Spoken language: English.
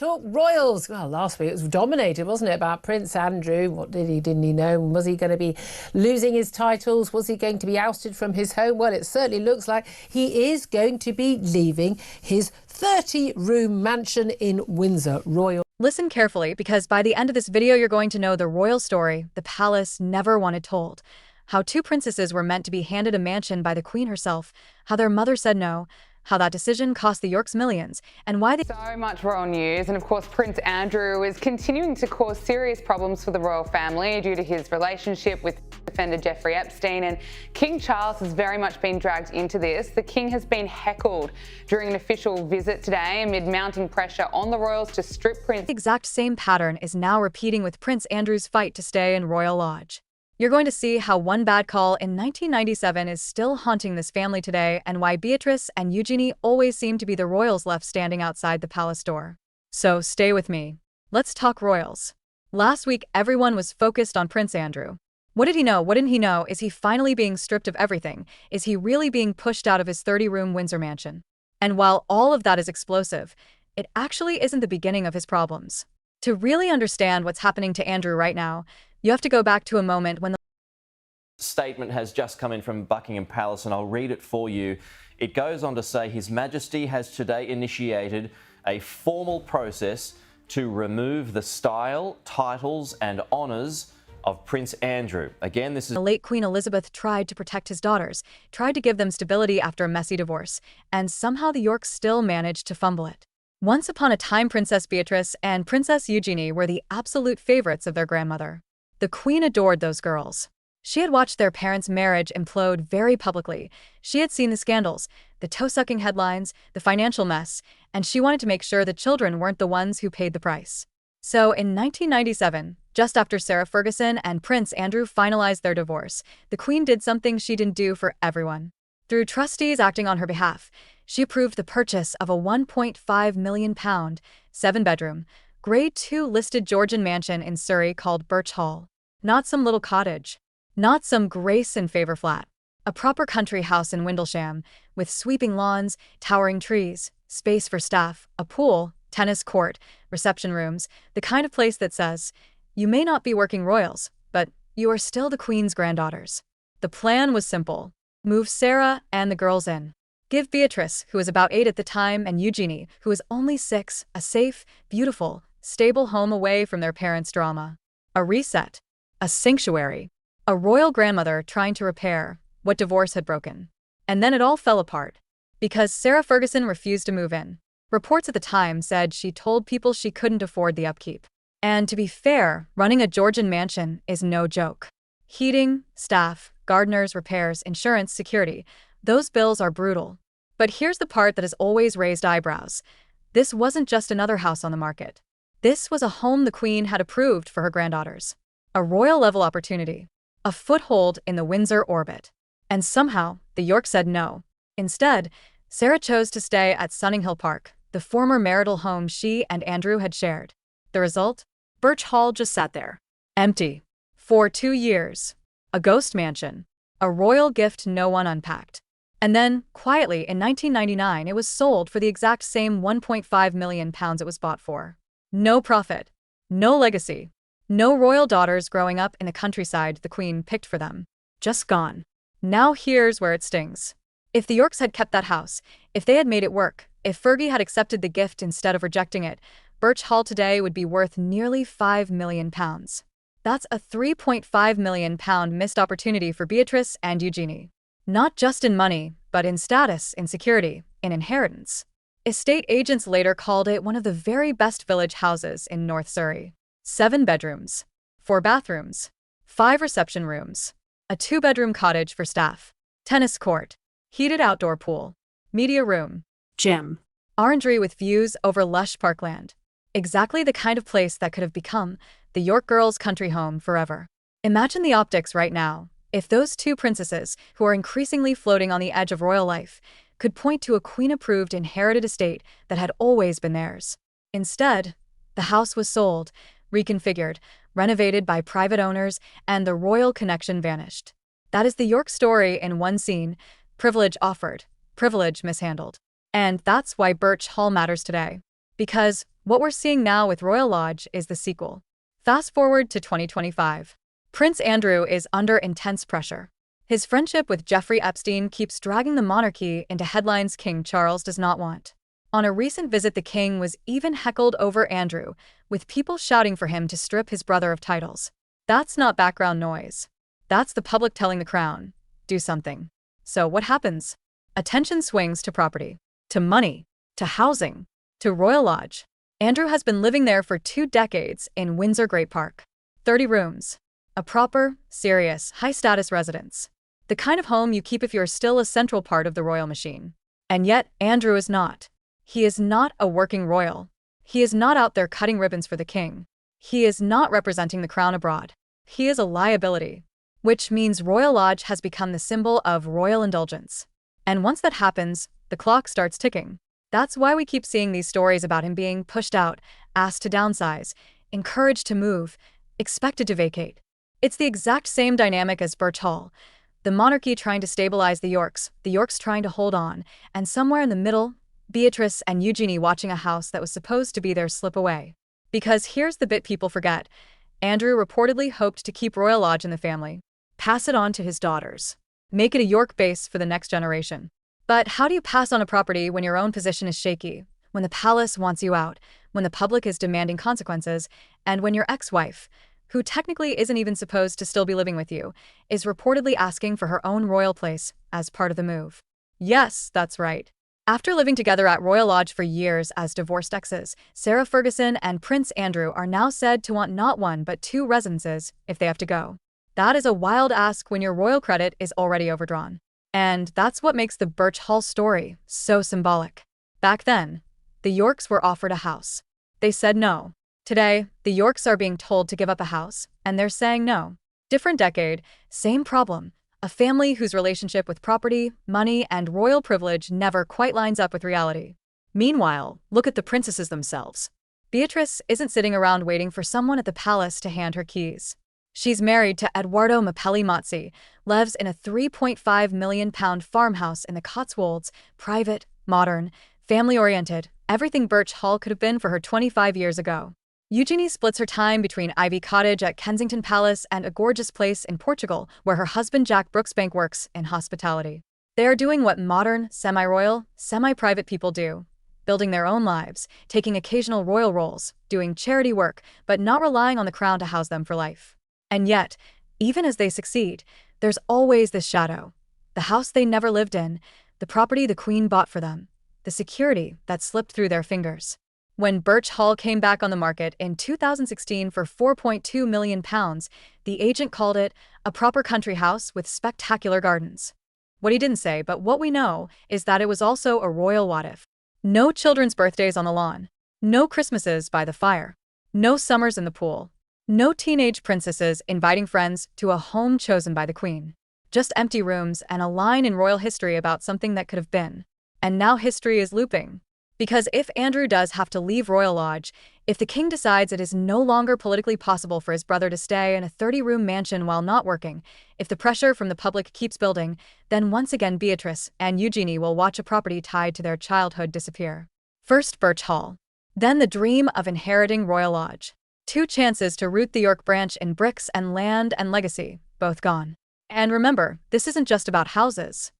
Talk royals. Well, last week it was dominated, wasn't it, about Prince Andrew? What did he, didn't he know? Was he going to be losing his titles? Was he going to be ousted from his home? Well, it certainly looks like he is going to be leaving his 30-room mansion in Windsor. Royal. Listen carefully, because by the end of this video, you're going to know the royal story the palace never wanted told. How two princesses were meant to be handed a mansion by the Queen herself, how their mother said no, how that decision cost the Yorks millions, and why they— So much royal news, and of course Prince Andrew is continuing to cause serious problems for the royal family due to his relationship with defender Jeffrey Epstein, and King Charles has very much been dragged into this. The King has been heckled during an official visit today amid mounting pressure on the royals to strip Prince. The exact same pattern is now repeating with Prince Andrew's fight to stay in Royal Lodge. You're going to see how one bad call in 1997 is still haunting this family today, and why Beatrice and Eugenie always seem to be the royals left standing outside the palace door. So stay with me. Let's talk royals. Last week, everyone was focused on Prince Andrew. What did he know? What didn't he know? Is he finally being stripped of everything? Is he really being pushed out of his 30-room Windsor mansion? And while all of that is explosive, it actually isn't the beginning of his problems. To really understand what's happening to Andrew right now, you have to go back to a moment when the statement has just come in from Buckingham Palace, and I'll read it for you. It goes on to say, His Majesty has today initiated a formal process to remove the style, titles and honours of Prince Andrew. Again, this is— the late Queen Elizabeth tried to protect his daughters, tried to give them stability after a messy divorce, and somehow the Yorks still managed to fumble it. Once upon a time, Princess Beatrice and Princess Eugenie were the absolute favorites of their grandmother. The Queen adored those girls. She had watched their parents' marriage implode very publicly. She had seen the scandals, the toe-sucking headlines, the financial mess, and she wanted to make sure the children weren't the ones who paid the price. So in 1997, just after Sarah Ferguson and Prince Andrew finalized their divorce, the Queen did something she didn't do for everyone. Through trustees acting on her behalf, she approved the purchase of a £1.5 million, 7-bedroom, Grade 2 listed Georgian mansion in Surrey called Birch Hall. Not some little cottage. Not some grace and favor flat. A proper country house in Windlesham, with sweeping lawns, towering trees, space for staff, a pool, tennis court, reception rooms, the kind of place that says, you may not be working royals, but you are still the Queen's granddaughters. The plan was simple. Move Sarah and the girls in. Give Beatrice, who was about 8 at the time, and Eugenie, who was only 6, a safe, beautiful, stable home away from their parents' drama. A reset. A sanctuary. A royal grandmother trying to repair what divorce had broken. And then it all fell apart. Because Sarah Ferguson refused to move in. Reports at the time said she told people she couldn't afford the upkeep. And to be fair, running a Georgian mansion is no joke. Heating, staff, gardeners, repairs, insurance, security. Those bills are brutal. But here's the part that has always raised eyebrows. This wasn't just another house on the market. This was a home the Queen had approved for her granddaughters. A royal-level opportunity. A foothold in the Windsor orbit. And somehow, the Yorks said no. Instead, Sarah chose to stay at Sunninghill Park, the former marital home she and Andrew had shared. The result? Birch Hall just sat there. Empty. For 2 years. A ghost mansion. A royal gift no one unpacked. And then, quietly, in 1999, it was sold for the exact same £1.5 million it was bought for. No profit. No legacy. No royal daughters growing up in the countryside the Queen picked for them. Just gone. Now here's where it stings. If the Yorks had kept that house, if they had made it work, if Fergie had accepted the gift instead of rejecting it, Birch Hall today would be worth nearly £5 million. That's a £3.5 million missed opportunity for Beatrice and Eugenie. Not just in money, but in status, in security, in inheritance. Estate agents later called it one of the very best village houses in North Surrey. 7 bedrooms, 4 bathrooms, 5 reception rooms, a 2-bedroom cottage for staff, tennis court, heated outdoor pool, media room, gym, orangery with views over lush parkland. Exactly the kind of place that could have become the York girls' country home forever. Imagine the optics right now, if those two princesses, who are increasingly floating on the edge of royal life, could point to a Queen-approved inherited estate that had always been theirs. Instead, the house was sold, reconfigured, renovated by private owners, and the royal connection vanished. That is the York story in one scene: privilege offered, privilege mishandled. And that's why Birch Hall matters today. Because What we're seeing now with Royal Lodge is the sequel. Fast forward to 2025. Prince Andrew is under intense pressure. His friendship with Jeffrey Epstein keeps dragging the monarchy into headlines King Charles does not want. On a recent visit, the king was even heckled over Andrew, with people shouting for him to strip his brother of titles. That's not background noise. That's the public telling the crown, do something. So what happens? Attention swings to property, to money, to housing, to Royal Lodge. Andrew has been living there for 2 decades in Windsor Great Park. 30 rooms. A proper, serious, high-status residence. The kind of home you keep if you're still a central part of the royal machine. And yet, Andrew is not. He is not a working royal. He is not out there cutting ribbons for the king. He is not representing the crown abroad. He is a liability. Which means Royal Lodge has become the symbol of royal indulgence. And once that happens, the clock starts ticking. That's why we keep seeing these stories about him being pushed out, asked to downsize, encouraged to move, expected to vacate. It's the exact same dynamic as Birch Hall. The monarchy trying to stabilize the Yorks trying to hold on, and somewhere in the middle, Beatrice and Eugenie watching a house that was supposed to be theirs slip away. Because here's the bit people forget. Andrew reportedly hoped to keep Royal Lodge in the family, pass it on to his daughters, make it a York base for the next generation. But how do you pass on a property when your own position is shaky, when the palace wants you out, when the public is demanding consequences, and when your ex-wife, who technically isn't even supposed to still be living with you, is reportedly asking for her own royal place as part of the move? Yes, that's right. After living together at Royal Lodge for years as divorced exes, Sarah Ferguson and Prince Andrew are now said to want not 1 but 2 residences if they have to go. That is a wild ask when your royal credit is already overdrawn. And that's what makes the Birch Hall story so symbolic. Back then, the Yorks were offered a house. They said no. Today, the Yorks are being told to give up a house, and they're saying no. Different decade, same problem. A family whose relationship with property, money, and royal privilege never quite lines up with reality. Meanwhile, look at the princesses themselves. Beatrice isn't sitting around waiting for someone at the palace to hand her keys. She's married to Edoardo Mappelli Mazzi, lives in a £3.5 million farmhouse in the Cotswolds, private, modern, family-oriented, everything Birch Hall could have been for her 25 years ago. Eugenie splits her time between Ivy Cottage at Kensington Palace and a gorgeous place in Portugal where her husband Jack Brooksbank works in hospitality. They are doing what modern, semi-royal, semi-private people do, building their own lives, taking occasional royal roles, doing charity work, but not relying on the crown to house them for life. And yet, even as they succeed, there's always this shadow. The house they never lived in, the property the Queen bought for them, the security that slipped through their fingers. When Birch Hall came back on the market in 2016 for £4.2 million, the agent called it a proper country house with spectacular gardens. What he didn't say, but what we know, is that it was also a royal what-if. No children's birthdays on the lawn. No Christmases by the fire. No summers in the pool. No teenage princesses inviting friends to a home chosen by the Queen. Just empty rooms and a line in royal history about something that could have been. And now history is looping. Because if Andrew does have to leave Royal Lodge, if the king decides it is no longer politically possible for his brother to stay in a 30-room mansion while not working, if the pressure from the public keeps building, then once again Beatrice and Eugenie will watch a property tied to their childhood disappear. First Birch Hall. Then the dream of inheriting Royal Lodge. 2 chances to root the York branch in bricks and land and legacy, both gone. And remember, this isn't just about houses.